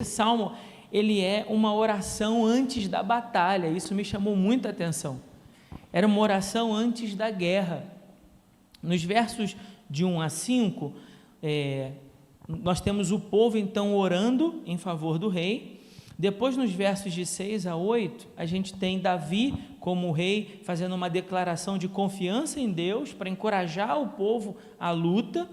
Esse salmo, ele é uma oração antes da batalha. Isso me chamou muita atenção. Era uma oração antes da guerra. Nos versos de 1 a 5, nós temos o povo então orando em favor do rei. Depois, nos versos de 6 a 8, a gente tem Davi como rei fazendo uma declaração de confiança em Deus para encorajar o povo à luta.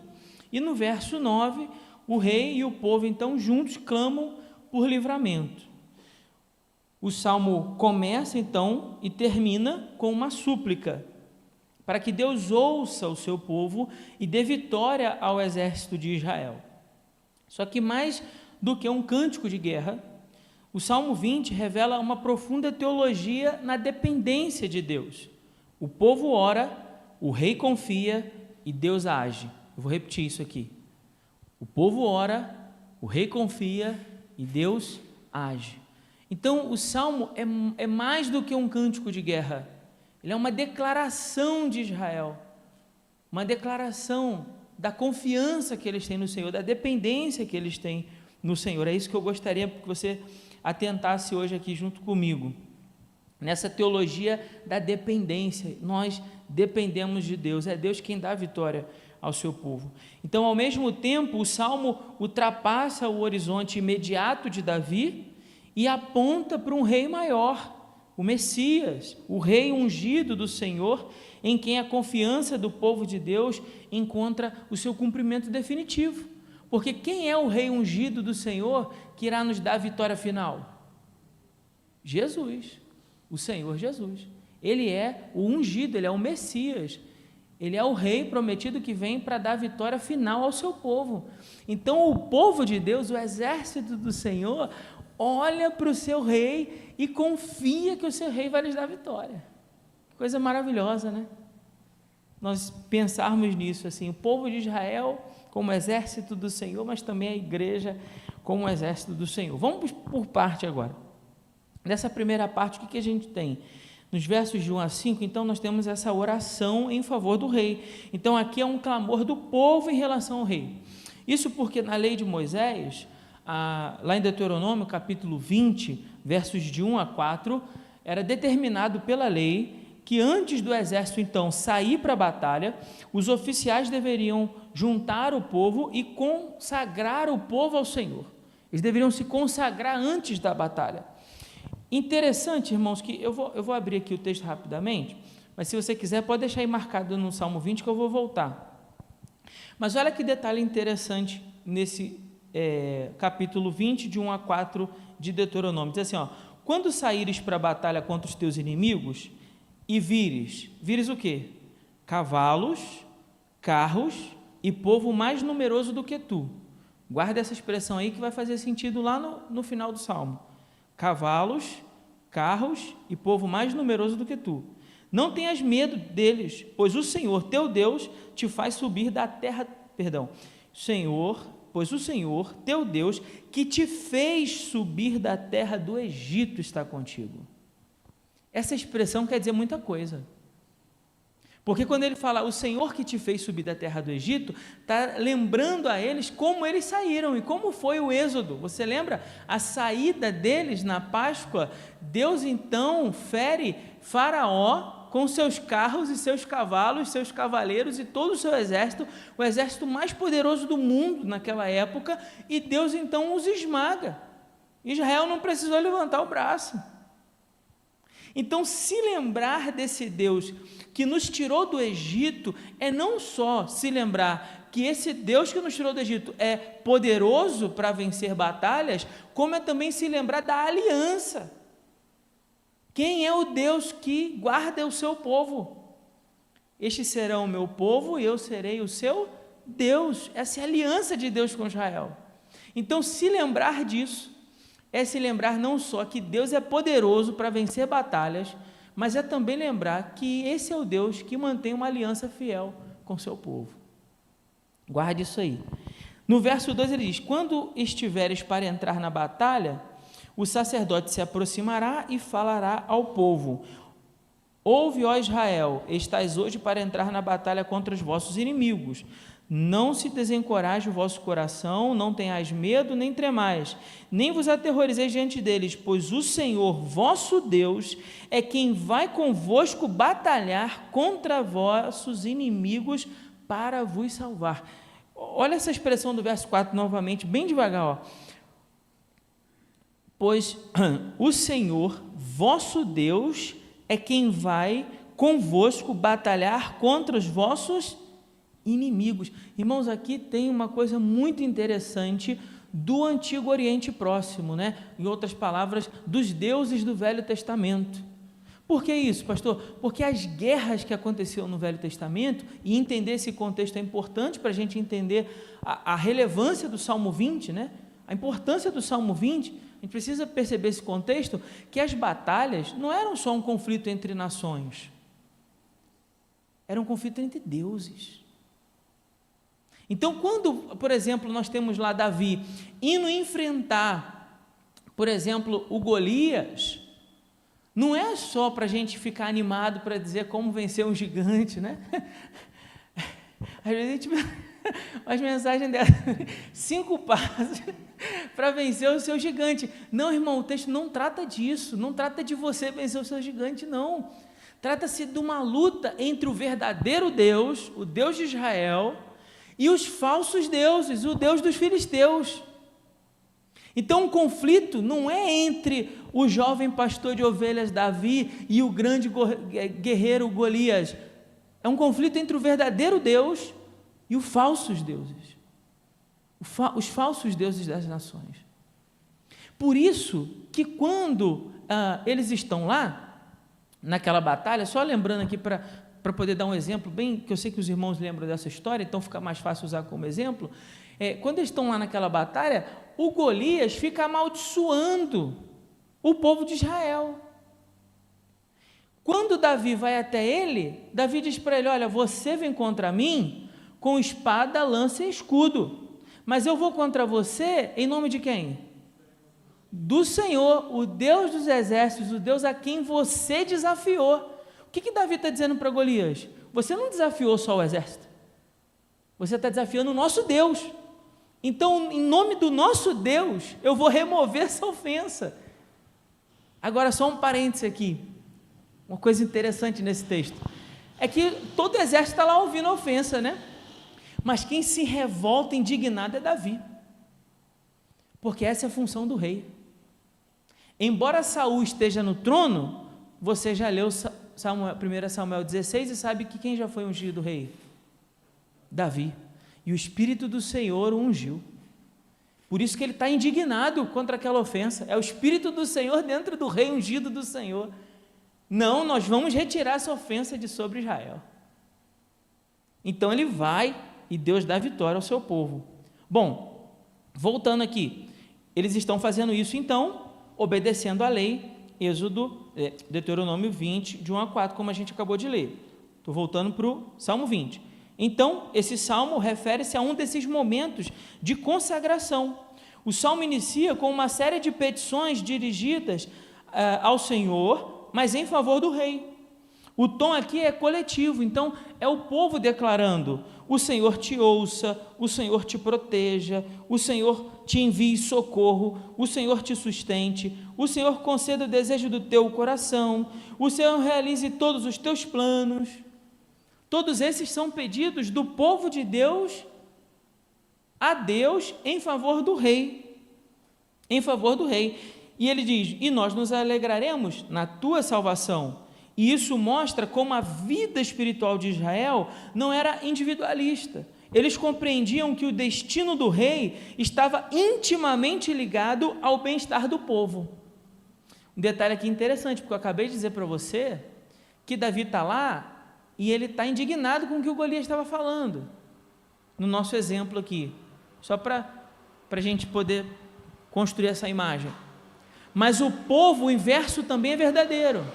E no verso 9, o rei e o povo então juntos clamam por livramento. O salmo começa então e termina com uma súplica para que Deus ouça o seu povo e dê vitória ao exército de Israel. Só que mais do que um cântico de guerra, o Salmo 20 revela uma profunda teologia na dependência de Deus. O povo ora, o rei confia e Deus age. Eu vou repetir isso aqui. O povo ora, o rei confia e Deus age. Então, o Salmo é mais do que um cântico de guerra. Ele é uma declaração de Israel, uma declaração da confiança que eles têm no Senhor, da dependência que eles têm no Senhor. É isso que eu gostaria que você atentasse hoje aqui junto comigo, nessa teologia da dependência. Nós dependemos de Deus, é Deus quem dá a vitória ao seu povo. Então, ao mesmo tempo, o Salmo ultrapassa o horizonte imediato de Davi e aponta para um rei maior, o Messias, o rei ungido do Senhor, em quem a confiança do povo de Deus encontra o seu cumprimento definitivo. Porque quem é o rei ungido do Senhor que irá nos dar a vitória final? Jesus, o Senhor Jesus. Ele é o ungido, ele é o Messias. Ele é o rei prometido que vem para dar a vitória final ao seu povo. Então, o povo de Deus, o exército do Senhor, olha para o seu rei e confia que o seu rei vai lhes dar a vitória. Coisa maravilhosa, né? Nós pensarmos nisso, assim, o povo de Israel como exército do Senhor, mas também a igreja como exército do Senhor. Vamos por parte agora. Nessa primeira parte, o que a gente tem? Nos versos de 1 a 5, então, nós temos essa oração em favor do rei. Então, aqui é um clamor do povo em relação ao rei. Isso porque na lei de Moisés, lá em Deuteronômio, capítulo 20, versos de 1 a 4, era determinado pela lei que antes do exército, então, sair para a batalha, os oficiais deveriam juntar o povo e consagrar o povo ao Senhor. Eles deveriam se consagrar antes da batalha. Interessante, irmãos, que eu vou abrir aqui o texto rapidamente, mas se você quiser, pode deixar aí marcado no Salmo 20 que eu vou voltar. Mas olha que detalhe interessante nesse capítulo 20, de 1 a 4 de Deuteronômio. Diz assim, quando saíres para a batalha contra os teus inimigos e vires o quê? Cavalos, carros e povo mais numeroso do que tu. Guarda essa expressão aí que vai fazer sentido lá no final do Salmo. Cavalos, carros e povo mais numeroso do que tu. Não tenhas medo deles, pois o Senhor, teu Deus, te faz subir da terra, pois o Senhor, teu Deus, que te fez subir da terra do Egito, está contigo. Essa expressão quer dizer muita coisa. Porque quando ele fala, o Senhor que te fez subir da terra do Egito, está lembrando a eles como eles saíram e como foi o êxodo. Você lembra? A saída deles na Páscoa, Deus então fere Faraó com seus carros e seus cavalos, seus cavaleiros e todo o seu exército, o exército mais poderoso do mundo naquela época, e Deus então os esmaga. Israel não precisou levantar o braço. Então, se lembrar desse Deus que nos tirou do Egito, é não só se lembrar que esse Deus que nos tirou do Egito é poderoso para vencer batalhas, como é também se lembrar da aliança. Quem é o Deus que guarda o seu povo? Estes serão o meu povo e eu serei o seu Deus. Essa é a aliança de Deus com Israel. Então, se lembrar disso, é se lembrar não só que Deus é poderoso para vencer batalhas, mas é também lembrar que esse é o Deus que mantém uma aliança fiel com o seu povo. Guarde isso aí. No verso 2 ele diz, quando estiveres para entrar na batalha, o sacerdote se aproximará e falará ao povo, ouve, ó Israel, estás hoje para entrar na batalha contra os vossos inimigos. Não se desencoraje o vosso coração, não tenhais medo, nem tremais, nem vos aterrorizeis diante deles, pois o Senhor, vosso Deus, é quem vai convosco batalhar contra vossos inimigos para vos salvar. Olha essa expressão do verso 4 novamente, bem devagar, ó. Pois o Senhor, vosso Deus, é quem vai convosco batalhar contra os vossos inimigos. Irmãos, aqui tem uma coisa muito interessante do Antigo Oriente Próximo, né? Em outras palavras, dos deuses do Velho Testamento. Por que isso, pastor? Porque as guerras que aconteciam no Velho Testamento, e entender esse contexto é importante para a gente entender a relevância do Salmo 20, né? A importância do Salmo 20, a gente precisa perceber esse contexto, que as batalhas não eram só um conflito entre nações, era um conflito entre deuses. Então, quando, por exemplo, nós temos lá Davi indo enfrentar, por exemplo, o Golias, não é só para a gente ficar animado para dizer como vencer um gigante, né? Às vezes a gente as mensagens dela, 5 passos para vencer o seu gigante. Não, irmão, o texto não trata disso, não trata de você vencer o seu gigante, não. Trata-se de uma luta entre o verdadeiro Deus, o Deus de Israel, e os falsos deuses, o Deus dos filisteus. Então, o conflito não é entre o jovem pastor de ovelhas Davi e o grande guerreiro Golias. É um conflito entre o verdadeiro Deus e os falsos deuses. Os falsos deuses das nações. Por isso que quando eles estão lá, naquela batalha, só lembrando aqui para poder dar um exemplo, bem, que eu sei que os irmãos lembram dessa história, então fica mais fácil usar como exemplo, quando eles estão lá naquela batalha, o Golias fica amaldiçoando o povo de Israel. Quando Davi vai até ele, Davi diz para ele, olha, você vem contra mim com espada, lança e escudo, mas eu vou contra você em nome de quem? Do Senhor, o Deus dos exércitos, o Deus a quem você desafiou. O que Davi está dizendo para Golias? Você não desafiou só o exército, você está desafiando o nosso Deus. Então, em nome do nosso Deus, eu vou remover essa ofensa. Agora, só um parêntese aqui, uma coisa interessante nesse texto, é que todo exército está lá ouvindo a ofensa, né? Mas quem se revolta indignado é Davi, porque essa é a função do rei. Embora Saul esteja no trono, você já leu 1 Samuel 16 e sabe que quem já foi ungido rei? Davi. E o Espírito do Senhor o ungiu. Por isso que ele está indignado contra aquela ofensa. É o Espírito do Senhor dentro do rei ungido do Senhor. Não, nós vamos retirar essa ofensa de sobre Israel. Então ele vai e Deus dá vitória ao seu povo. Bom, voltando aqui, eles estão fazendo isso então, obedecendo à lei, Deuteronômio 20, de 1 a 4, como a gente acabou de ler. Estou voltando para o Salmo 20. Então, esse salmo refere-se a um desses momentos de consagração. O salmo inicia com uma série de petições dirigidas ao Senhor, mas em favor do rei. O tom aqui é coletivo, então é o povo declarando: o Senhor te ouça, o Senhor te proteja, o Senhor te envie socorro, o Senhor te sustente, o Senhor conceda o desejo do teu coração, o Senhor realize todos os teus planos. Todos esses são pedidos do povo de Deus a Deus em favor do rei, em favor do rei. E ele diz: e nós nos alegraremos na tua salvação. E isso mostra como a vida espiritual de Israel não era individualista. Eles compreendiam que o destino do rei estava intimamente ligado ao bem-estar do povo. Um detalhe aqui interessante, porque eu acabei de dizer para você que Davi está lá e ele está indignado com o que o Golias estava falando, no nosso exemplo aqui, só para a gente poder construir essa imagem. Mas o povo, o inverso também é verdadeiro.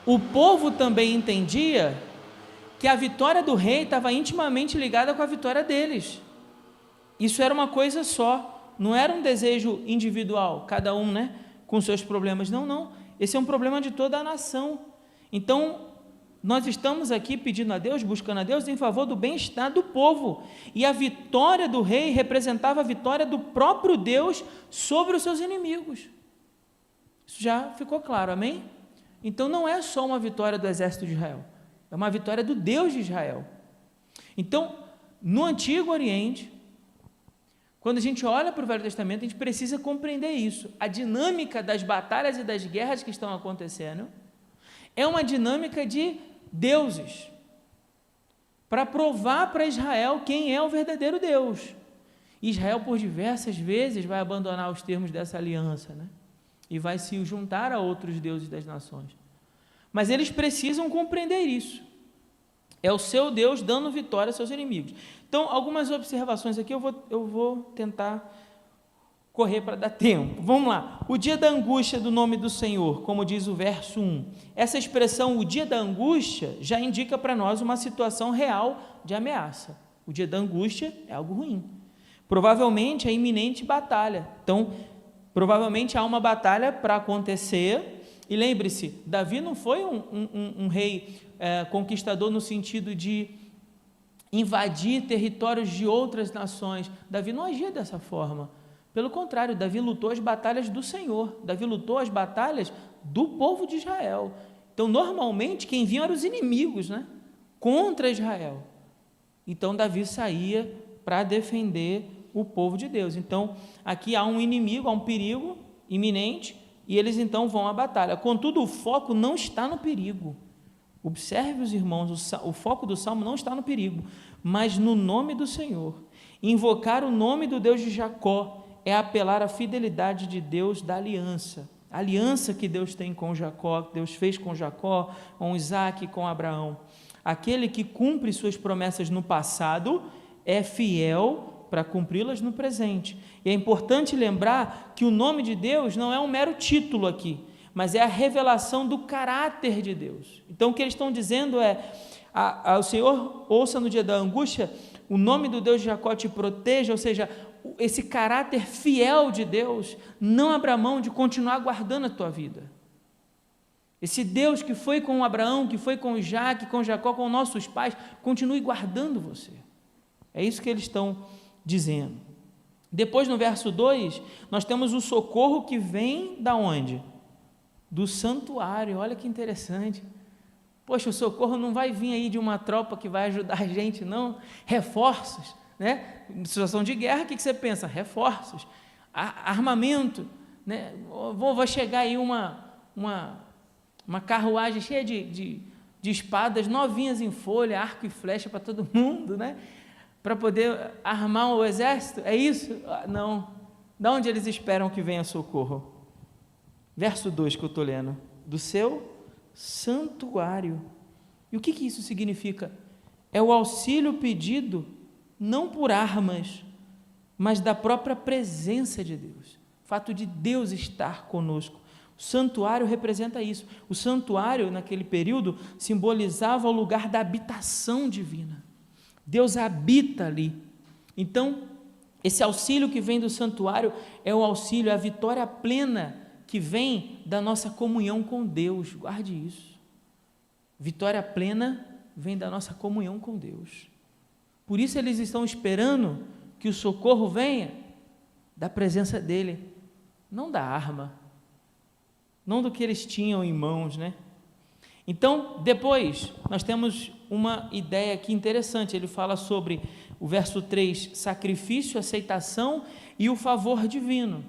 O povo também entendia que a vitória do rei estava intimamente ligada com a vitória deles. Isso era uma coisa só, não era um desejo individual, cada um, com seus problemas, não, esse é um problema de toda a nação. Então, nós estamos aqui pedindo a Deus, buscando a Deus em favor do bem-estar do povo, e a vitória do rei representava a vitória do próprio Deus sobre os seus inimigos. Isso já ficou claro, amém? Então não é só uma vitória do exército de Israel, é uma vitória do Deus de Israel. Então, no Antigo Oriente, quando a gente olha para o Velho Testamento, a gente precisa compreender isso. A dinâmica das batalhas e das guerras que estão acontecendo é uma dinâmica de deuses, para provar para Israel quem é o verdadeiro Deus. Israel, por diversas vezes, vai abandonar os termos dessa aliança, né? E vai se juntar a outros deuses das nações. Mas eles precisam compreender isso. É o seu Deus dando vitória aos seus inimigos. Então, algumas observações aqui, eu vou tentar correr para dar tempo. Vamos lá. O dia da angústia do nome do Senhor, como diz o verso 1. Essa expressão, o dia da angústia, já indica para nós uma situação real de ameaça. O dia da angústia é algo ruim. Provavelmente é iminente batalha. Então, provavelmente há uma batalha para acontecer. E lembre-se, Davi não foi um rei conquistador no sentido de invadir territórios de outras nações. Davi não agia dessa forma. Pelo contrário, Davi lutou as batalhas do Senhor. Davi lutou as batalhas do povo de Israel. Então, normalmente, quem vinha eram os inimigos, né? Contra Israel. Então, Davi saía para defender o povo de Deus. Então, aqui há um inimigo, há um perigo iminente, e eles então vão à batalha. Contudo, o foco não está no perigo. Observe, os irmãos, o foco do Salmo não está no perigo, mas no nome do Senhor. Invocar o nome do Deus de Jacó é apelar à fidelidade de Deus da aliança. A aliança que Deus tem com Jacó, que Deus fez com Jacó, com Isaac e com Abraão. Aquele que cumpre suas promessas no passado é fiel para cumpri-las no presente. E é importante lembrar que o nome de Deus não é um mero título aqui, mas é a revelação do caráter de Deus. Então, o que eles estão dizendo é, o Senhor ouça no dia da angústia, o nome do Deus de Jacó te proteja, ou seja, esse caráter fiel de Deus não abra mão de continuar guardando a tua vida. Esse Deus que foi com Abraão, que foi com Isaac, com Jacó, com nossos pais, continue guardando você. É isso que eles estão dizendo. Depois, no verso 2, nós temos o socorro que vem da onde? Do santuário. Olha que interessante. Poxa, o socorro não vai vir aí de uma tropa que vai ajudar a gente, não. Reforços, né? Em situação de guerra, o que você pensa? Reforços, armamento, né? Vai chegar aí uma carruagem cheia de espadas novinhas em folha, arco e flecha para todo mundo, né? Para poder armar o exército, é isso? Não. De onde eles esperam que venha socorro? Verso 2 que eu estou lendo, do seu santuário. E o que isso significa? É o auxílio pedido, não por armas, mas da própria presença de Deus, o fato de Deus estar conosco. O santuário representa isso. O santuário, naquele período, simbolizava o lugar da habitação divina. Deus habita ali. Então, esse auxílio que vem do santuário é o auxílio, é a vitória plena que vem da nossa comunhão com Deus. Guarde isso. Vitória plena vem da nossa comunhão com Deus. Por isso eles estão esperando que o socorro venha da presença dEle, não da arma, não do que eles tinham em mãos, né? Então, depois, nós temos uma ideia aqui interessante, ele fala sobre o verso 3, sacrifício, aceitação e o favor divino.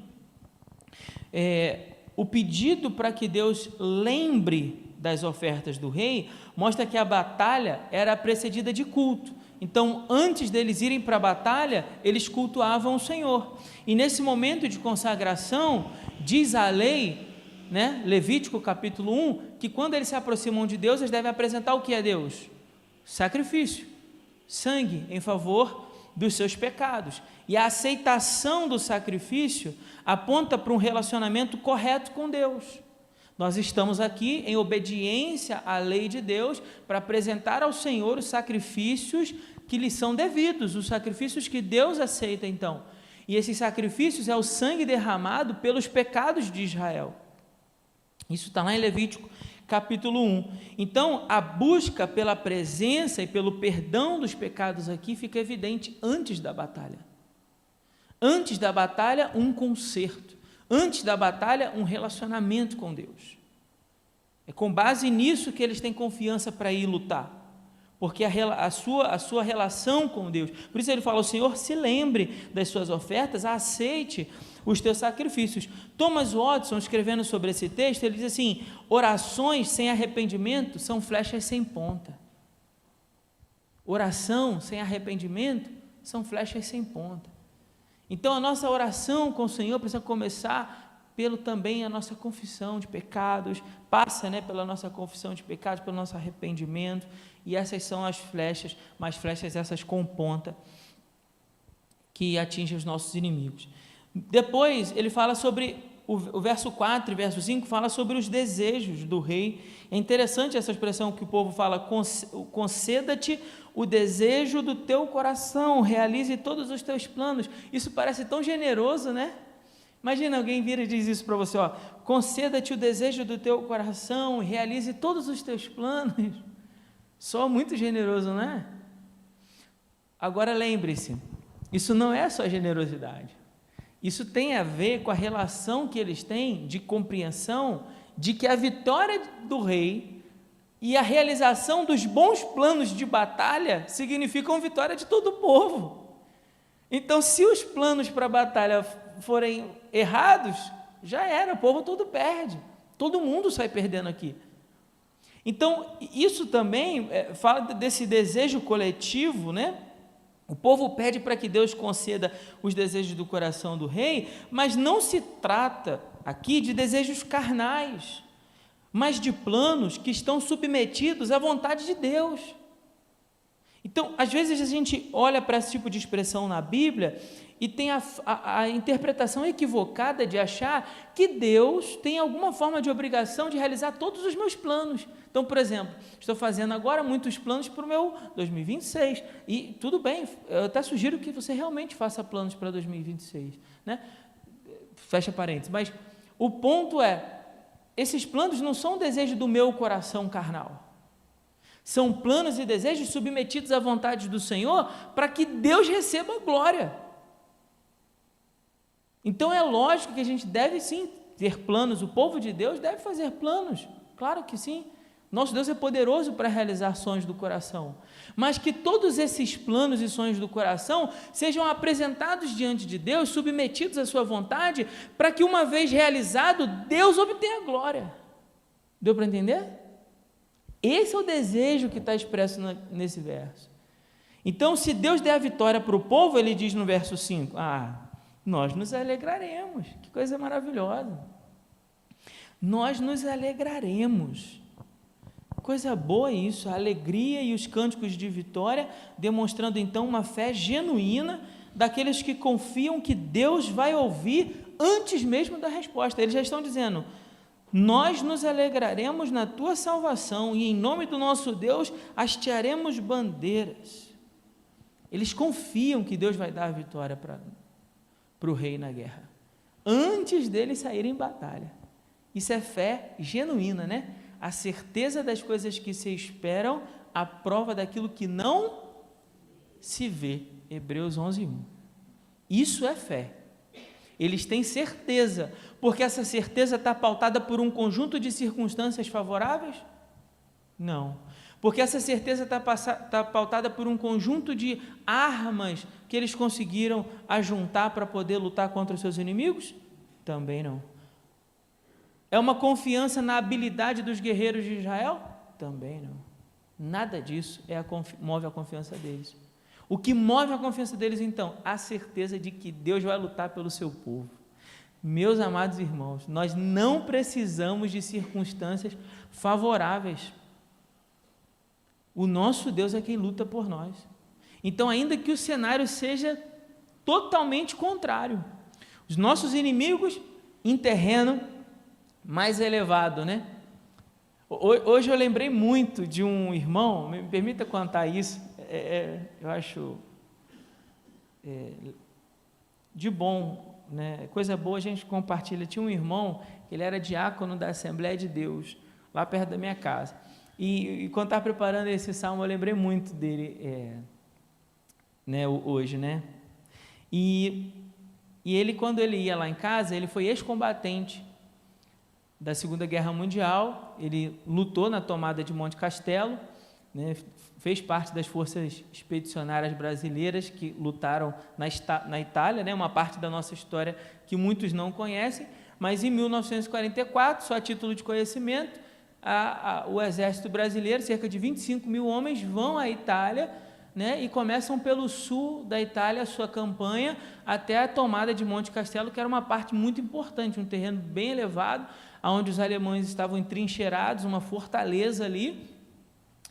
O pedido para que Deus lembre das ofertas do rei, mostra que a batalha era precedida de culto. Então, antes deles irem para a batalha, eles cultuavam o Senhor. E nesse momento de consagração, diz a lei, né, Levítico capítulo 1, que quando eles se aproximam de Deus, eles devem apresentar o que a Deus? Sacrifício, sangue em favor dos seus pecados. E a aceitação do sacrifício aponta para um relacionamento correto com Deus. Nós estamos aqui em obediência à lei de Deus para apresentar ao Senhor os sacrifícios que lhe são devidos, os sacrifícios que Deus aceita então. E esses sacrifícios é o sangue derramado pelos pecados de Israel. Isso está lá em Levítico capítulo 1. Então, a busca pela presença e pelo perdão dos pecados aqui fica evidente antes da batalha. Antes da batalha, um conserto. Antes da batalha, um relacionamento com Deus. É com base nisso que eles têm confiança para ir lutar, porque a sua relação com Deus, por isso ele fala, o Senhor se lembre das suas ofertas, aceite os teus sacrifícios. Thomas Watson, escrevendo sobre esse texto, ele diz assim, orações sem arrependimento são flechas sem ponta. Oração sem arrependimento são flechas sem ponta. Então a nossa oração com o Senhor precisa começar pelo também a nossa confissão de pecados, passa, pela nossa confissão de pecados, pelo nosso arrependimento, e essas são as flechas, mas flechas essas com ponta, que atingem os nossos inimigos. Depois ele fala sobre, o verso 4 e verso 5, fala sobre os desejos do rei. É interessante essa expressão que o povo fala, conceda-te o desejo do teu coração, realize todos os teus planos. Isso parece tão generoso, né? Imagina alguém vira e diz isso para você, conceda-te o desejo do teu coração, realize todos os teus planos. Só muito generoso, não é? Agora lembre-se, isso não é só generosidade. Isso tem a ver com a relação que eles têm de compreensão de que a vitória do rei e a realização dos bons planos de batalha significam vitória de todo o povo. Então, se os planos para a batalha forem errados, já era, o povo todo perde, todo mundo sai perdendo aqui. Então, isso também fala desse desejo coletivo, O povo pede para que Deus conceda os desejos do coração do rei, mas não se trata aqui de desejos carnais, mas de planos que estão submetidos à vontade de Deus. Então, às vezes a gente olha para esse tipo de expressão na Bíblia e tem a interpretação equivocada de achar que Deus tem alguma forma de obrigação de realizar todos os meus planos. Então, por exemplo, estou fazendo agora muitos planos para o meu 2026, e tudo bem, eu até sugiro que você realmente faça planos para 2026, fecha parênteses, mas o ponto é, esses planos não são desejo do meu coração carnal, são planos e desejos submetidos à vontade do Senhor, para que Deus receba a glória. Então é lógico que a gente deve sim ter planos, o povo de Deus deve fazer planos, claro que sim, nosso Deus é poderoso para realizar sonhos do coração, mas que todos esses planos e sonhos do coração sejam apresentados diante de Deus, submetidos à sua vontade, para que uma vez realizado, Deus obtenha glória. Deu para entender? Esse é o desejo que está expresso nesse verso. Então, se Deus der a vitória para o povo, ele diz no verso 5, nós nos alegraremos, que coisa maravilhosa, nós nos alegraremos, coisa boa isso, a alegria e os cânticos de vitória, demonstrando então uma fé genuína, daqueles que confiam que Deus vai ouvir antes mesmo da resposta. Eles já estão dizendo, nós nos alegraremos na tua salvação, e em nome do nosso Deus hastearemos bandeiras. Eles confiam que Deus vai dar a vitória para o rei na guerra, antes deles saírem em batalha. Isso é fé genuína, A certeza das coisas que se esperam, a prova daquilo que não se vê. Hebreus 11:1. Isso é fé. Eles têm certeza, porque essa certeza está pautada por um conjunto de circunstâncias favoráveis? Não. Porque essa certeza está pautada por um conjunto de armas que eles conseguiram ajuntar para poder lutar contra os seus inimigos? Também não. É uma confiança na habilidade dos guerreiros de Israel? Também não. Nada disso move a confiança deles. O que move a confiança deles, então? A certeza de que Deus vai lutar pelo seu povo. Meus amados irmãos, nós não precisamos de circunstâncias favoráveis. O nosso Deus é quem luta por nós. Então, ainda que o cenário seja totalmente contrário, os nossos inimigos em terreno mais elevado, Hoje eu lembrei muito de um irmão, me permita contar isso, eu acho de bom, coisa boa a gente compartilha. Tinha um irmão, ele era diácono da Assembleia de Deus, lá perto da minha casa. E quando estava preparando esse salmo, eu lembrei muito dele né, hoje, né? E ele, quando ele ia lá em casa, ele foi ex-combatente da Segunda Guerra Mundial, ele lutou na tomada de Monte Castelo, né, fez parte das forças expedicionárias brasileiras que lutaram na Itália, né, uma parte da nossa história que muitos não conhecem, mas em 1944, só a título de conhecimento, o exército brasileiro, cerca de 25 mil homens, vão à Itália, né, e começam pelo sul da Itália a sua campanha até a tomada de Monte Castelo, que era uma parte muito importante, um terreno bem elevado, onde os alemães estavam entrincheirados, uma fortaleza ali,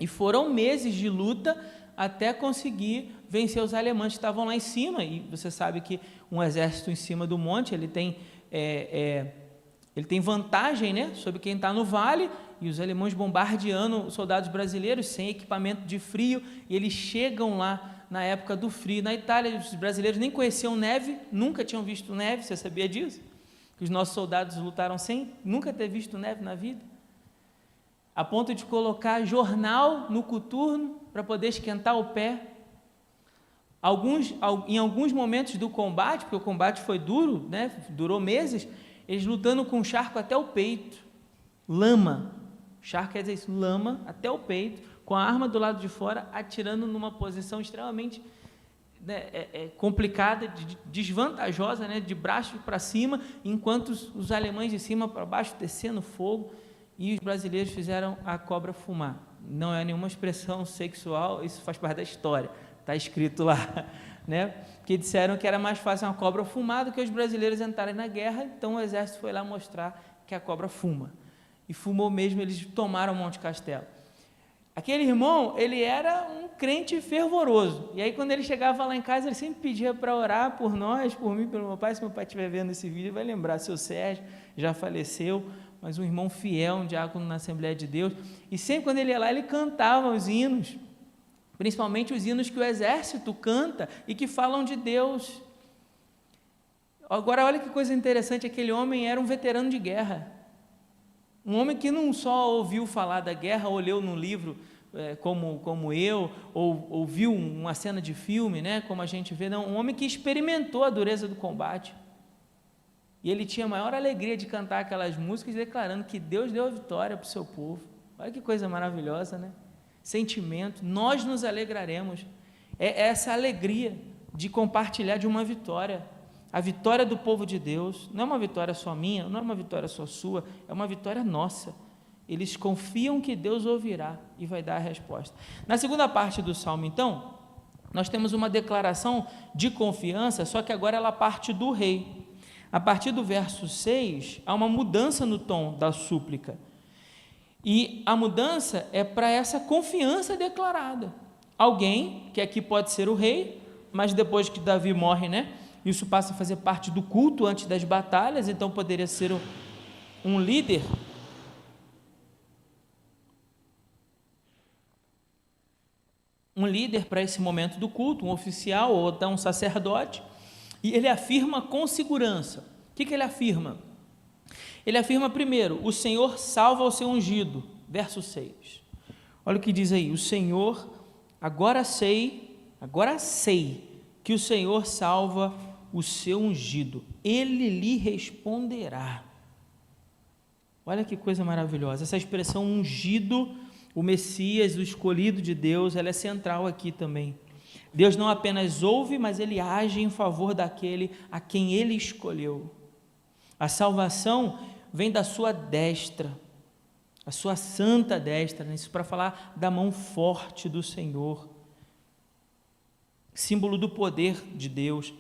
e foram meses de luta até conseguir vencer os alemães que estavam lá em cima. E você sabe que um exército em cima do monte, ele tem vantagem, né, sobre quem está no vale, e os alemães bombardeando os soldados brasileiros sem equipamento de frio, e eles chegam lá na época do frio. Na Itália, os brasileiros nem conheciam neve, nunca tinham visto neve, você sabia disso? Que os nossos soldados lutaram sem nunca ter visto neve na vida, a ponto de colocar jornal no coturno para poder esquentar o pé. Em alguns momentos do combate, porque o combate foi duro, né, durou meses, eles lutando com charco até o peito, lama, charco quer dizer isso, lama até o peito, com a arma do lado de fora, atirando numa posição extremamente, né, complicada, desvantajosa, né, de braço para cima, enquanto os alemães de cima para baixo descendo fogo, e os brasileiros fizeram a cobra fumar. Não é nenhuma expressão sexual, isso faz parte da história, está escrito lá, né, que disseram que era mais fácil uma cobra fumar do que os brasileiros entrarem na guerra, então o exército foi lá mostrar que a cobra fuma, e fumou mesmo, eles tomaram Monte Castelo. Aquele irmão, ele era um crente fervoroso, e aí quando ele chegava lá em casa, ele sempre pedia para orar por nós, por mim, pelo meu pai. Se meu pai estiver vendo esse vídeo, vai lembrar, seu Sérgio já faleceu, mas um irmão fiel, um diácono na Assembleia de Deus, e sempre quando ele ia lá, ele cantava os hinos, principalmente os hinos que o exército canta, e que falam de Deus. Agora, olha que coisa interessante, aquele homem era um veterano de guerra, um homem que não só ouviu falar da guerra, ou leu num livro, como eu, ou viu uma cena de filme, né, como a gente vê, não, um homem que experimentou a dureza do combate, e ele tinha a maior alegria de cantar aquelas músicas, declarando que Deus deu a vitória para o seu povo. Olha que coisa maravilhosa, né? Sentimento, nós nos alegraremos, essa alegria de compartilhar de uma vitória, a vitória do povo de Deus, não é uma vitória só minha, não é uma vitória só sua, é uma vitória nossa. Eles confiam que Deus ouvirá e vai dar a resposta. Na segunda parte do Salmo, então, nós temos uma declaração de confiança, só que agora ela parte do rei. A partir do verso 6, há uma mudança no tom da súplica, e a mudança é para essa confiança declarada. Alguém, que aqui pode ser o rei, mas depois que Davi morre, né, isso passa a fazer parte do culto antes das batalhas, então poderia ser um líder, para esse momento do culto, um oficial ou até um sacerdote, e ele afirma com segurança. O que ele afirma? Ele afirma primeiro, o Senhor salva o seu ungido, verso 6, olha o que diz aí, o Senhor, agora sei que o Senhor salva o seu ungido, ele lhe responderá. Olha que coisa maravilhosa, essa expressão ungido, o Messias, o escolhido de Deus, ela é central aqui também. Deus não apenas ouve, mas ele age em favor daquele a quem ele escolheu. A salvação vem da sua destra, a sua santa destra, isso para falar da mão forte do Senhor, símbolo do poder de Deus.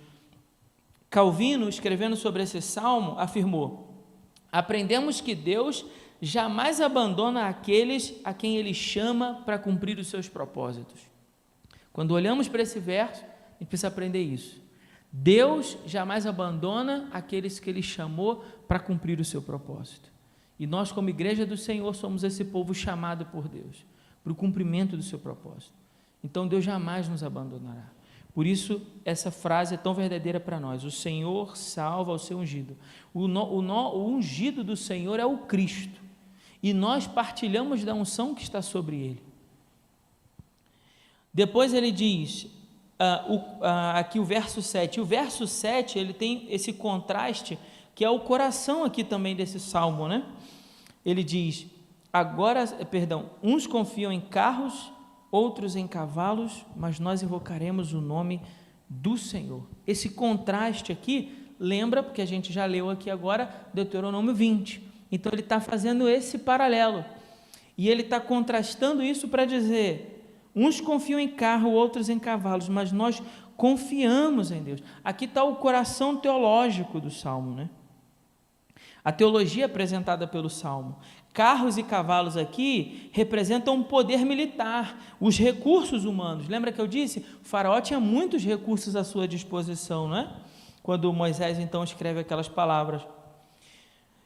Calvino, escrevendo sobre esse salmo, afirmou: aprendemos que Deus jamais abandona aqueles a quem ele chama para cumprir os seus propósitos. Quando olhamos para esse verso, a gente precisa aprender isso. Deus jamais abandona aqueles que ele chamou para cumprir o seu propósito. E nós, como igreja do Senhor, somos esse povo chamado por Deus para o cumprimento do seu propósito. Então Deus jamais nos abandonará. Por isso essa frase é tão verdadeira para nós: o Senhor salva o seu ungido. O ungido do Senhor é o Cristo, e nós partilhamos da unção que está sobre ele. Depois ele diz, aqui o verso 7, o verso 7 ele tem esse contraste, que é o coração aqui também desse salmo, né? Ele diz, uns confiam em carros, outros em cavalos, mas nós invocaremos o nome do Senhor. Esse contraste aqui, lembra, porque a gente já leu aqui agora, Deuteronômio 20, então ele está fazendo esse paralelo, e ele está contrastando isso para dizer, uns confiam em carro, outros em cavalos, mas nós confiamos em Deus. Aqui está o coração teológico do Salmo, né? A teologia apresentada pelo Salmo. Carros e cavalos aqui representam um poder militar, os recursos humanos. Lembra que eu disse? O faraó tinha muitos recursos à sua disposição, não é? Quando Moisés então escreve aquelas palavras.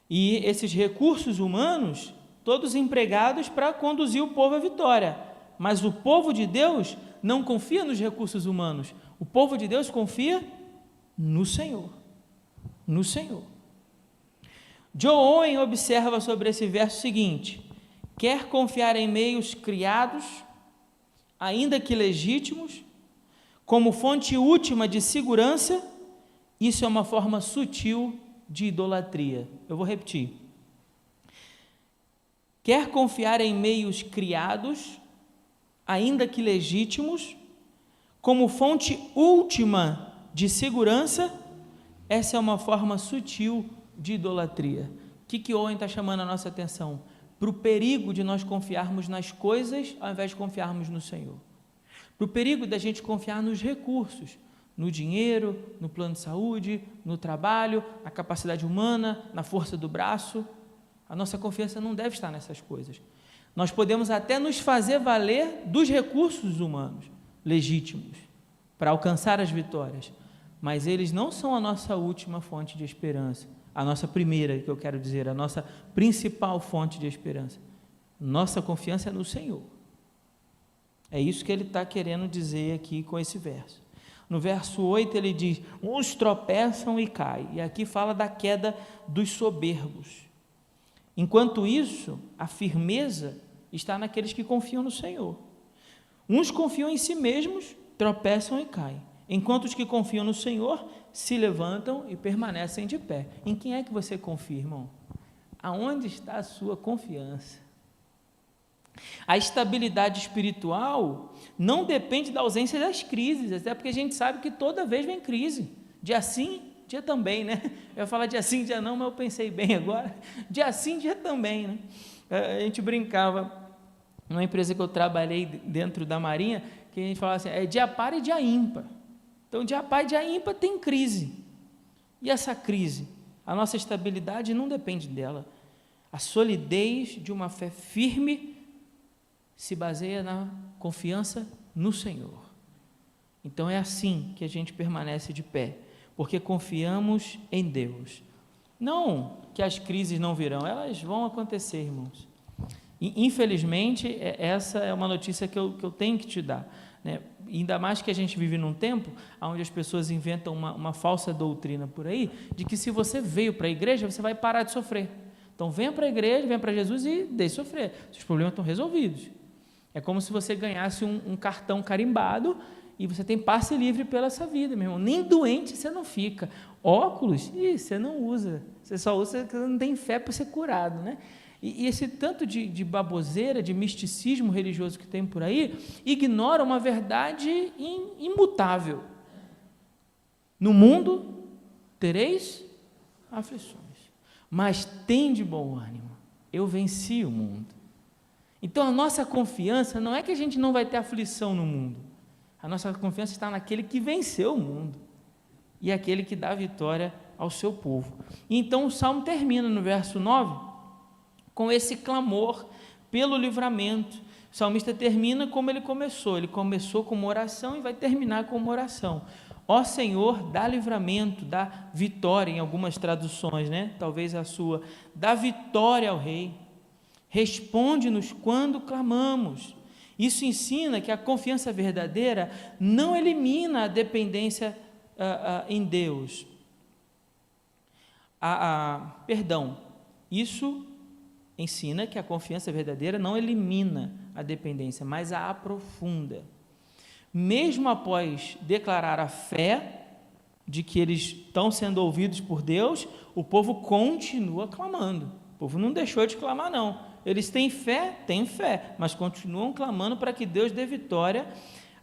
E esses recursos humanos, todos empregados para conduzir o povo à vitória. Mas o povo de Deus não confia nos recursos humanos. O povo de Deus confia no Senhor. No Senhor. John Owen observa sobre esse verso o seguinte: quer confiar em meios criados, ainda que legítimos, como fonte última de segurança, isso é uma forma sutil de idolatria. Eu vou repetir. Quer confiar em meios criados, ainda que legítimos, como fonte última de segurança, essa é uma forma sutil de idolatria. O que Owen está chamando a nossa atenção? Para o perigo de nós confiarmos nas coisas, ao invés de confiarmos no Senhor. Para o perigo da gente confiar nos recursos, no dinheiro, no plano de saúde, no trabalho, na capacidade humana, na força do braço. A nossa confiança não deve estar nessas coisas. Nós podemos até nos fazer valer dos recursos humanos legítimos para alcançar as vitórias, mas eles não são a nossa última fonte de esperança, a nossa primeira, que eu quero dizer, a nossa principal fonte de esperança. Nossa confiança é no Senhor. É isso que ele está querendo dizer aqui com esse verso. No verso 8 ele diz, uns tropeçam e caem, e aqui fala da queda dos soberbos. Enquanto isso, a firmeza está naqueles que confiam no Senhor. Uns confiam em si mesmos, tropeçam e caem, enquanto os que confiam no Senhor se levantam e permanecem de pé. Em quem é que você confia, irmão? Aonde está a sua confiança? A estabilidade espiritual não depende da ausência das crises, até porque a gente sabe que toda vez vem crise, dia sim, dia também, né? Eu ia falar dia sim, dia não, mas eu pensei bem agora, dia sim, dia também, né? A gente brincava, numa empresa que eu trabalhei dentro da Marinha, que a gente falava assim, é dia par e dia ímpar. Então, dia par e dia ímpar tem crise. E essa crise, a nossa estabilidade não depende dela. A solidez de uma fé firme se baseia na confiança no Senhor. Então, é assim que a gente permanece de pé, porque confiamos em Deus. Não que as crises não virão, elas vão acontecer, irmãos. E, infelizmente, essa é uma notícia que eu tenho que te dar, né? Ainda mais que a gente vive num tempo onde as pessoas inventam uma falsa doutrina por aí, de que se você veio para a igreja, você vai parar de sofrer. Então, venha para a igreja, venha para Jesus e deixe sofrer. Seus problemas estão resolvidos. É como se você ganhasse um cartão carimbado e você tem passe livre pela essa vida, meu irmão. Nem doente você não fica. Óculos, você não usa. Você só usa porque você não tem fé para ser curado, né? E esse tanto de baboseira, de misticismo religioso que tem por aí, ignora uma verdade imutável. No mundo tereis aflições, mas tende bom ânimo. Eu venci o mundo. Então, a nossa confiança não é que a gente não vai ter aflição no mundo. A nossa confiança está naquele que venceu o mundo e aquele que dá vitória ao seu povo. E então, o Salmo termina no verso 9 com esse clamor pelo livramento. O salmista termina como ele começou com uma oração e vai terminar com uma oração. Ó Senhor, dá livramento, dá vitória, em algumas traduções, né? Talvez a sua, dá vitória ao rei, responde-nos quando clamamos. Isso ensina que a confiança verdadeira não elimina a dependência em Deus. Isso ensina que a confiança verdadeira não elimina a dependência, mas a aprofunda. Mesmo após declarar a fé de que eles estão sendo ouvidos por Deus, o povo continua clamando. O povo não deixou de clamar, não. Eles têm fé, mas continuam clamando para que Deus dê vitória,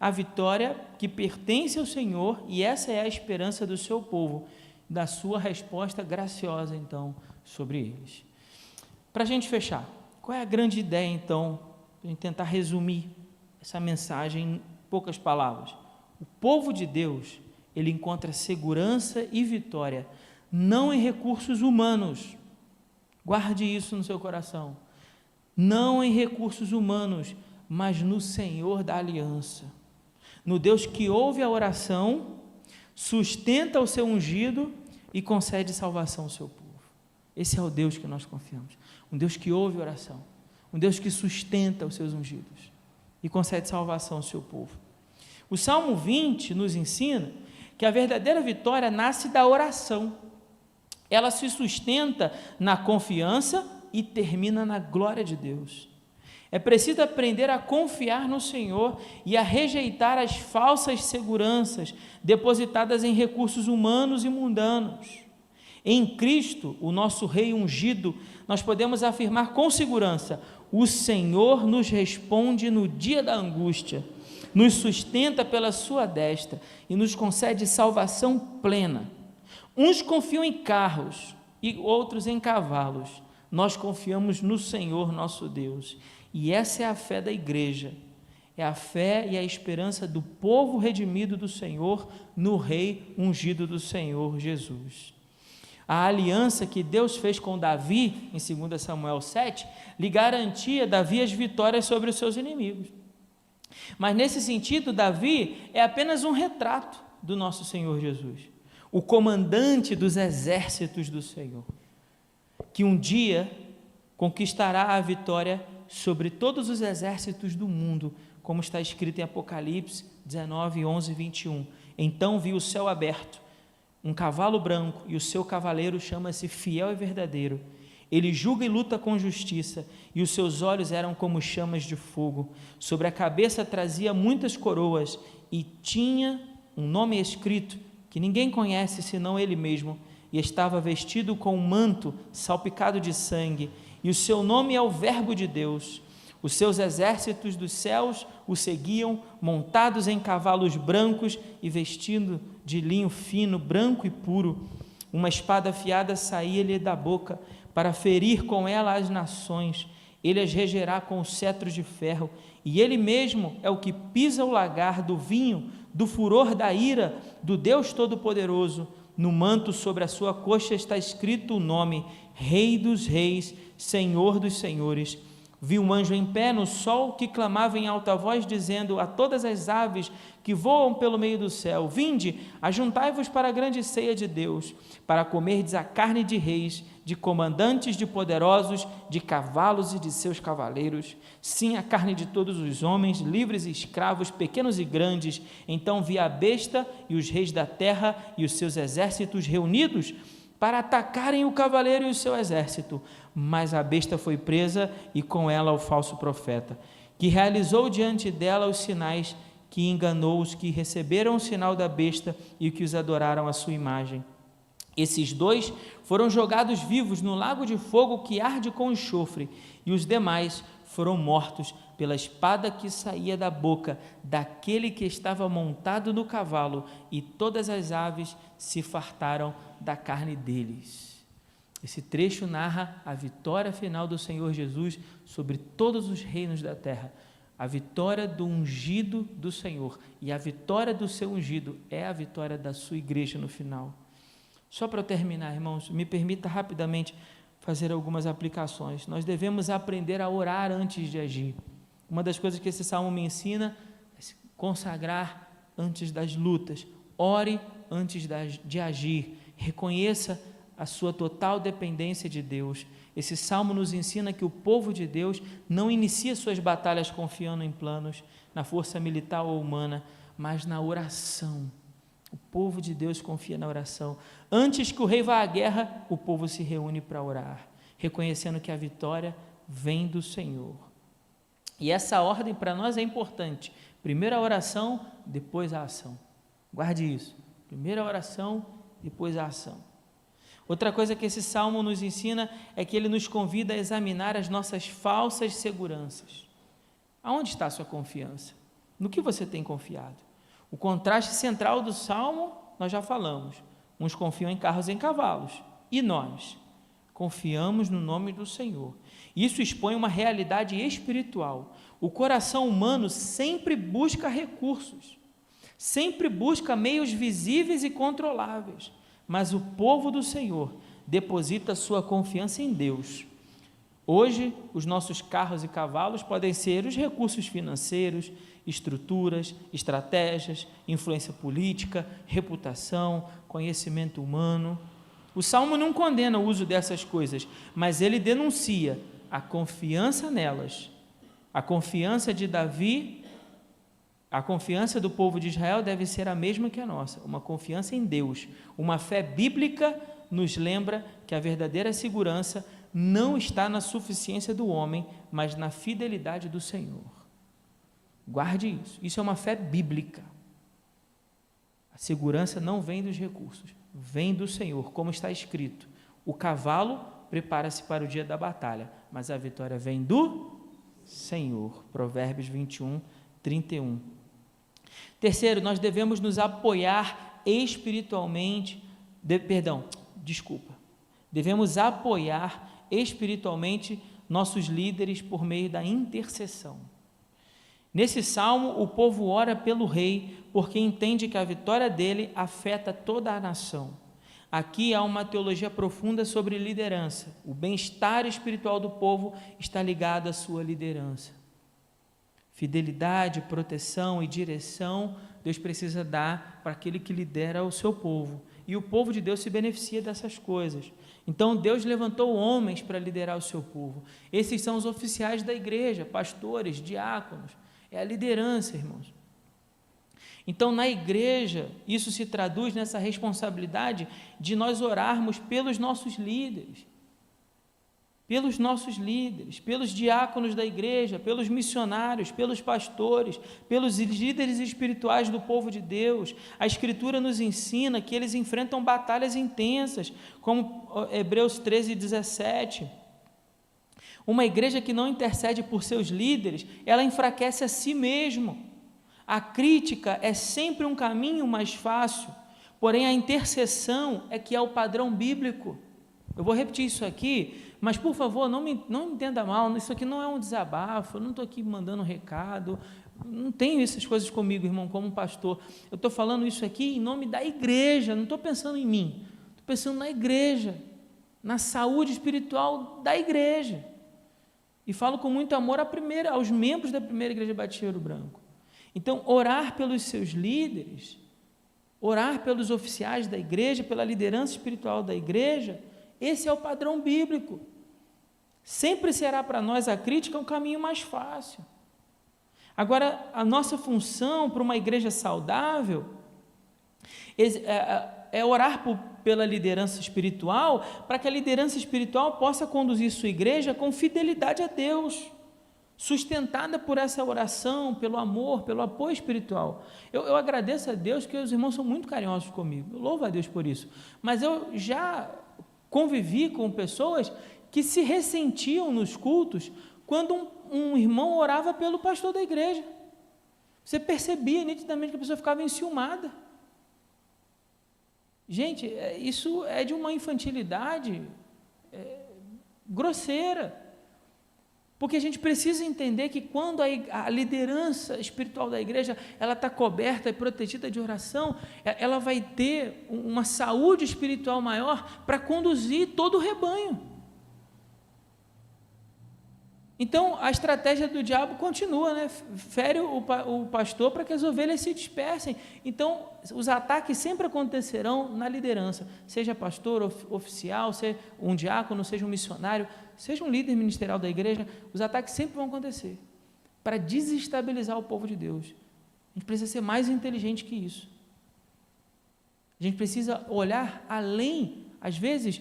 a vitória que pertence ao Senhor, e essa é a esperança do seu povo, da sua resposta graciosa, então, sobre eles. Para a gente fechar, qual é a grande ideia, então, para a gente tentar resumir essa mensagem em poucas palavras? O povo de Deus, ele encontra segurança e vitória, não em recursos humanos. Guarde isso no seu coração. Não em recursos humanos, mas no Senhor da aliança. No Deus que ouve a oração, sustenta o seu ungido e concede salvação ao seu povo. Esse é o Deus que nós confiamos. Um Deus que ouve a oração. Um Deus que sustenta os seus ungidos e concede salvação ao seu povo. O Salmo 20 nos ensina que a verdadeira vitória nasce da oração. Ela se sustenta na confiança e termina na glória de Deus. É preciso aprender a confiar no Senhor e a rejeitar as falsas seguranças depositadas em recursos humanos e mundanos. Em Cristo, o nosso Rei ungido, nós podemos afirmar com segurança: o Senhor nos responde no dia da angústia, nos sustenta pela sua destra e nos concede salvação plena. Uns confiam em carros e outros em cavalos. Nós confiamos no Senhor nosso Deus. E essa é a fé da igreja. É a fé e a esperança do povo redimido do Senhor no Rei ungido do Senhor Jesus. A aliança que Deus fez com Davi, em 2 Samuel 7, lhe garantia Davi as vitórias sobre os seus inimigos. Mas nesse sentido, Davi é apenas um retrato do nosso Senhor Jesus, o comandante dos exércitos do Senhor, que um dia conquistará a vitória sobre todos os exércitos do mundo, como está escrito em Apocalipse 19, 11 e 21. Então vi o céu aberto, um cavalo branco, e o seu cavaleiro chama-se Fiel e Verdadeiro. Ele julga e luta com justiça, e os seus olhos eram como chamas de fogo. Sobre a cabeça trazia muitas coroas, e tinha um nome escrito, que ninguém conhece senão ele mesmo, e estava vestido com um manto salpicado de sangue, e o seu nome é o Verbo de Deus. Os seus exércitos dos céus o seguiam, montados em cavalos brancos e vestindo de linho fino, branco e puro. Uma espada afiada saía-lhe da boca, para ferir com ela as nações. Ele as regerá com o cetro de ferro, e ele mesmo é o que pisa o lagar do vinho, do furor da ira do Deus Todo-Poderoso. No manto sobre a sua coxa está escrito o nome: Rei dos Reis, Senhor dos Senhores. Vi um anjo em pé no sol, que clamava em alta voz, dizendo a todas as aves que voam pelo meio do céu: vinde, ajuntai-vos para a grande ceia de Deus, para comerdes a carne de reis, de comandantes, de poderosos, de cavalos e de seus cavaleiros, sim, a carne de todos os homens, livres e escravos, pequenos e grandes. Então vi a besta e os reis da terra e os seus exércitos reunidos para atacarem o cavaleiro e o seu exército. Mas a besta foi presa, e com ela o falso profeta, que realizou diante dela os sinais, que enganou os que receberam o sinal da besta e que os adoraram a sua imagem. Esses dois foram jogados vivos no lago de fogo que arde com enxofre, e os demais foram mortos pela espada que saía da boca daquele que estava montado no cavalo, e todas as aves se fartaram da carne deles. Esse trecho narra a vitória final do Senhor Jesus sobre todos os reinos da terra, a vitória do ungido do Senhor, e a vitória do seu ungido é a vitória da sua igreja no final. Só para terminar, irmãos, me permita rapidamente fazer algumas aplicações. Nós devemos aprender a orar antes de agir. Uma das coisas que esse salmo me ensina é se consagrar antes das lutas. Ore antes de agir. Reconheça a sua total dependência de Deus. Esse salmo nos ensina que o povo de Deus não inicia suas batalhas confiando em planos, na força militar ou humana, mas na oração. O povo de Deus confia na oração. Antes que o rei vá à guerra, o povo se reúne para orar. reconhecendo que a vitória vem do Senhor. E essa ordem para nós é importante. Primeiro a oração, depois a ação. Guarde isso. Primeiro a oração, depois a ação. Outra coisa que esse salmo nos ensina é que ele nos convida a examinar as nossas falsas seguranças. Aonde está a sua confiança? No que você tem confiado? O contraste central do salmo, nós já falamos. Uns confiam em carros e em cavalos. E nós? Confiamos no nome do Senhor. Isso expõe uma realidade espiritual. O coração humano sempre busca recursos, sempre busca meios visíveis e controláveis, mas o povo do Senhor deposita sua confiança em Deus. Hoje, os nossos carros e cavalos podem ser os recursos financeiros, estruturas, estratégias, influência política, reputação, conhecimento humano. O Salmo não condena o uso dessas coisas, mas ele denuncia a confiança nelas. A confiança de Davi, a confiança do povo de Israel deve ser a mesma que a nossa, uma confiança em Deus. Uma fé bíblica nos lembra que a verdadeira segurança não está na suficiência do homem, mas na fidelidade do Senhor. Guarde isso. Isso é uma fé bíblica. A segurança não vem dos recursos, vem do Senhor, como está escrito. O cavalo prepara-se para o dia da batalha, mas a vitória vem do Senhor. Provérbios 21, 31. Terceiro, nós devemos nos apoiar espiritualmente, devemos apoiar espiritualmente nossos líderes por meio da intercessão. Nesse salmo, o povo ora pelo rei, porque entende que a vitória dele afeta toda a nação. Aqui há uma teologia profunda sobre liderança. O bem-estar espiritual do povo está ligado à sua liderança. Fidelidade, proteção e direção, Deus precisa dar para aquele que lidera o seu povo. E o povo de Deus se beneficia dessas coisas. Então, Deus levantou homens para liderar o seu povo. Esses são os oficiais da igreja, pastores, diáconos. É a liderança, irmãos. Então, na igreja, isso se traduz nessa responsabilidade de nós orarmos pelos nossos líderes, pelos diáconos da igreja, pelos missionários, pelos pastores, pelos líderes espirituais do povo de Deus. A Escritura nos ensina que eles enfrentam batalhas intensas, como Hebreus 13, 17. Uma igreja que não intercede por seus líderes, ela enfraquece a si mesma. A crítica é sempre um caminho mais fácil, porém a intercessão é que é o padrão bíblico. Eu vou repetir isso aqui, mas por favor, não me entenda mal, isso aqui não é um desabafo, eu não estou aqui mandando um recado, não tenho essas coisas comigo, irmão, como pastor. Eu estou falando isso aqui em nome da igreja, não estou pensando em mim, estou pensando na igreja, na saúde espiritual da igreja. E falo com muito amor aos membros da primeira igreja Batista Ouro Branco. Então, orar pelos seus líderes, orar pelos oficiais da igreja, pela liderança espiritual da igreja, esse é o padrão bíblico. Sempre será para nós a crítica um caminho mais fácil. Agora, a nossa função para uma igreja saudável é orar pela liderança espiritual, para que a liderança espiritual possa conduzir sua igreja com fidelidade a Deus, sustentada por essa oração, pelo amor, pelo apoio espiritual. Eu agradeço a Deus que os irmãos são muito carinhosos comigo, eu louvo a Deus por isso, mas eu já convivi com pessoas que se ressentiam nos cultos quando um irmão orava pelo pastor da igreja. Você percebia nitidamente que a pessoa ficava enciumada. Gente, isso é de uma infantilidade grosseira, porque a gente precisa entender que quando a liderança espiritual da igreja ela está coberta e protegida de oração, ela vai ter uma saúde espiritual maior para conduzir todo o rebanho. Então, a estratégia do diabo continua, né? Fere o pastor para que as ovelhas se dispersem. Então, os ataques sempre acontecerão na liderança, seja pastor, oficial, seja um diácono, seja um missionário, seja um líder ministerial da igreja, os ataques sempre vão acontecer para desestabilizar o povo de Deus. A gente precisa ser mais inteligente que isso. A gente precisa olhar além, às vezes,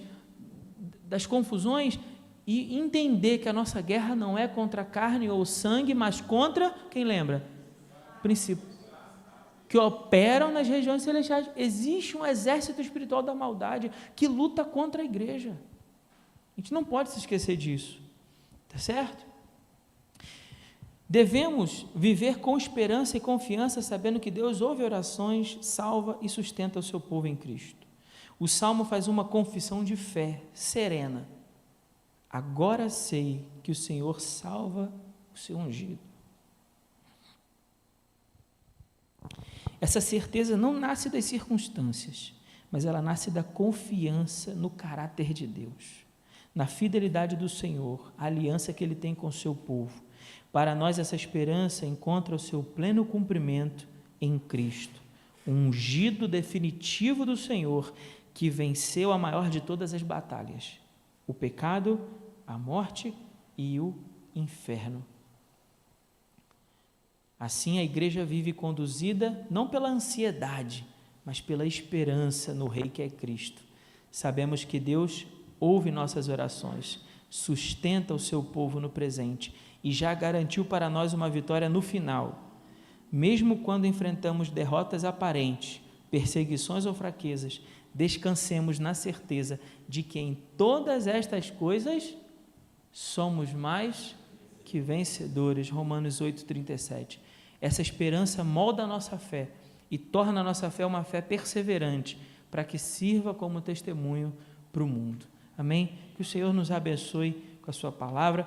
das confusões e entender que a nossa guerra não é contra carne ou sangue, mas contra, quem lembra? Princípios que operam nas regiões celestiais. Existe um exército espiritual da maldade que luta contra a igreja. A gente não pode se esquecer disso, tá certo? Devemos viver com esperança e confiança, sabendo que Deus ouve orações, salva e sustenta o seu povo em Cristo. O Salmo faz uma confissão de fé serena. Agora sei que o Senhor salva o seu ungido. Essa certeza não nasce das circunstâncias, mas ela nasce da confiança no caráter de Deus, na fidelidade do Senhor, a aliança que Ele tem com o seu povo. Para nós, essa esperança encontra o seu pleno cumprimento em Cristo, o ungido definitivo do Senhor, que venceu a maior de todas as batalhas, o pecado, a morte e o inferno. Assim, a igreja vive conduzida não pela ansiedade, mas pela esperança no Rei que é Cristo. Sabemos que Deus ouve nossas orações, sustenta o seu povo no presente e já garantiu para nós uma vitória no final. Mesmo quando enfrentamos derrotas aparentes, perseguições ou fraquezas, descansemos na certeza de que em todas estas coisas somos mais que vencedores. Romanos 8,37. Essa esperança molda a nossa fé e torna a nossa fé uma fé perseverante, para que sirva como testemunho para o mundo. Amém? Que o Senhor nos abençoe com a sua palavra.